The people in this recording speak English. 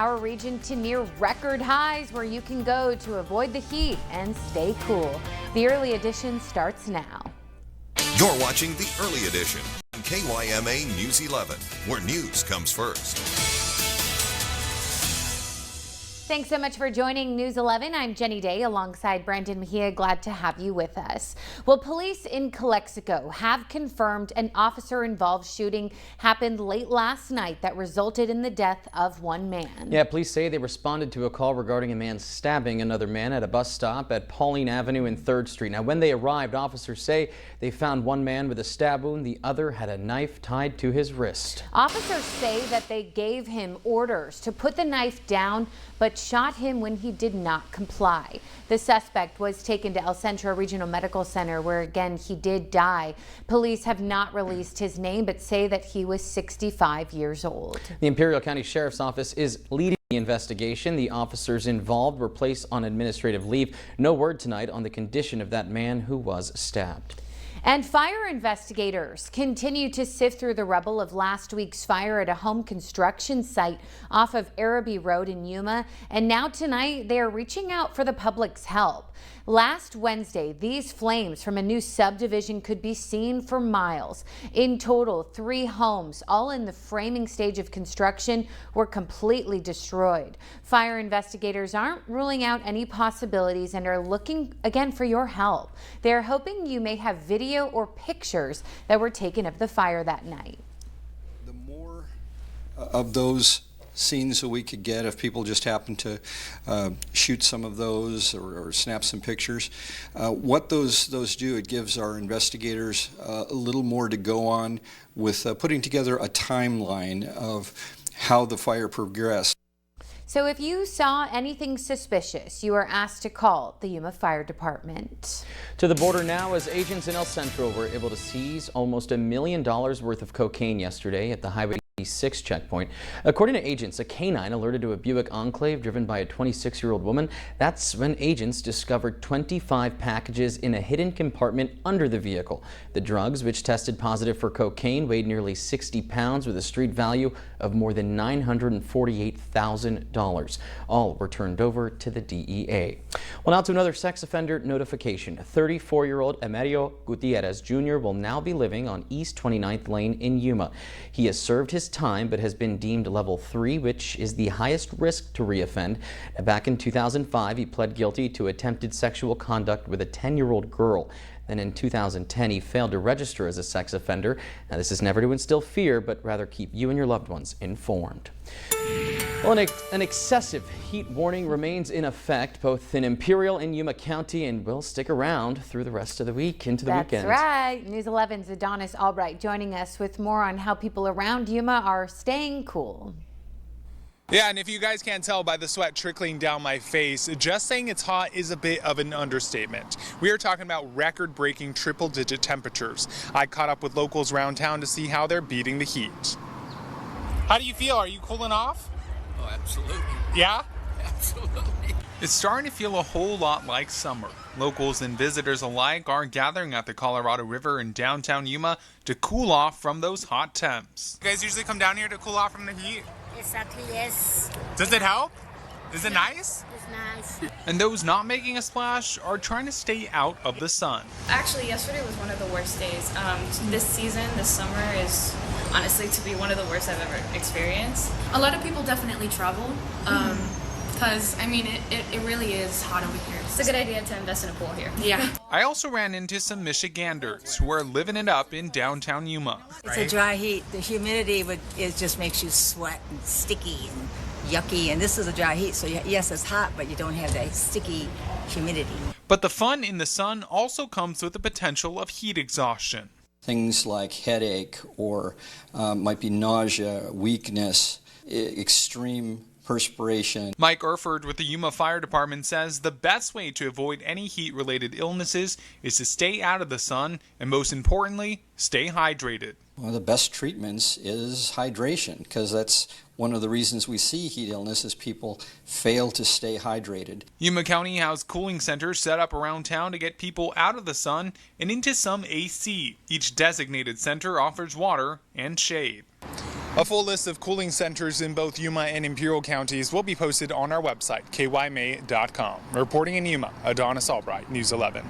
Our region to near record highs where you can go to avoid the heat and stay cool. The early edition starts now. You're watching the early edition on KYMA News 11, where news comes first. Thanks so much for joining News 11. I'm Jenny Day alongside Brandon Mejia. Glad to have you with us. Well, police in Calexico have confirmed an officer-involved shooting happened late last night that resulted in the death of one man. Yeah, police say they responded to a call regarding a man stabbing another man at a bus stop at Pauline Avenue and 3rd Street. Now, when they arrived, officers say they found one man with a stab wound. The other had a knife tied to his wrist. Officers say that they gave him orders to put the knife down, but shot him when he did not comply. The suspect was taken to El Centro Regional Medical Center, where again he did die. Police have not released his name, but say that he was 65 years old. The Imperial County Sheriff's Office is leading the investigation. The officers involved were placed on administrative leave. No word tonight on the condition of that man who was stabbed. And fire investigators continue to sift through the rubble of last week's fire at a home construction site off of Araby Road in Yuma. And now tonight they are reaching out for the public's help. Last Wednesday, these flames from a new subdivision could be seen for miles. In total, 3 homes, all in the framing stage of construction, were completely destroyed. Fire investigators aren't ruling out any possibilities and are looking again for your help. They're hoping you may have video or pictures that were taken of the fire that night. The more of those scenes that we could get, if people just happen to shoot some of those or snap some pictures, what those do, it gives our investigators a little more to go on with putting together a timeline of how the fire progressed. So if you saw anything suspicious, you are asked to call the Yuma Fire Department. To the border now, as agents in El Centro were able to seize almost $1 million worth of cocaine yesterday at the Highway 6 checkpoint. According to agents, a canine alerted to a Buick Enclave driven by a 26-year-old woman. That's when agents discovered 25 packages in a hidden compartment under the vehicle. The drugs, which tested positive for cocaine, weighed nearly 60 pounds with a street value of more than $948,000. All were turned over to the DEA. Well, now to another sex offender notification. 34-year-old Emerio Gutierrez Jr. will now be living on East 29th Lane in Yuma. He has served his time but has been deemed level 3, which is the highest risk to reoffend. Back in 2005, he pled guilty to attempted sexual conduct with a 10-year-old girl. Then in 2010, he failed to register as a sex offender. Now, this is never to instill fear, but rather keep you and your loved ones informed. Well, an excessive heat warning remains in effect both in Imperial and Yuma County and will stick around through the rest of the week into the weekend. That's right. News 11's Adonis Albright joining us with more on how people around Yuma are staying cool. Yeah, and if you guys can't tell by the sweat trickling down my face, just saying it's hot is a bit of an understatement. We are talking about record-breaking triple-digit temperatures. I caught up with locals around town to see how they're beating the heat. How do you feel? Are you cooling off? Oh, absolutely. Yeah? Absolutely. It's starting to feel a whole lot like summer. Locals and visitors alike are gathering at the Colorado River in downtown Yuma to cool off from those hot temps. You guys usually come down here to cool off from the heat? Exactly, yes. Does it help? Is it nice? It's nice. And those not making a splash are trying to stay out of the sun. Actually, yesterday was one of the worst days. This season, this summer, is honestly to be one of the worst I've ever experienced. A lot of people definitely travel because, I mean, it really is hot over here. It's a good idea to invest in a pool here. Yeah. I also ran into some Michiganders who are living it up in downtown Yuma. It's a dry heat. The humidity it just makes you sweat and sticky and yucky, and this is a dry heat, so yes, it's hot, but you don't have that sticky humidity. But the fun in the sun also comes with the potential of heat exhaustion. Things like headache or might be nausea, weakness, extreme perspiration. Mike Erford with the Yuma Fire Department says the best way to avoid any heat-related illnesses is to stay out of the sun and, most importantly, stay hydrated. One of the best treatments is hydration, because that's one of the reasons we see heat illness is people fail to stay hydrated. Yuma County has cooling centers set up around town to get people out of the sun and into some AC. Each designated center offers water and shade. A full list of cooling centers in both Yuma and Imperial counties will be posted on our website, kyma.com. Reporting in Yuma, Adonis Albright, News 11.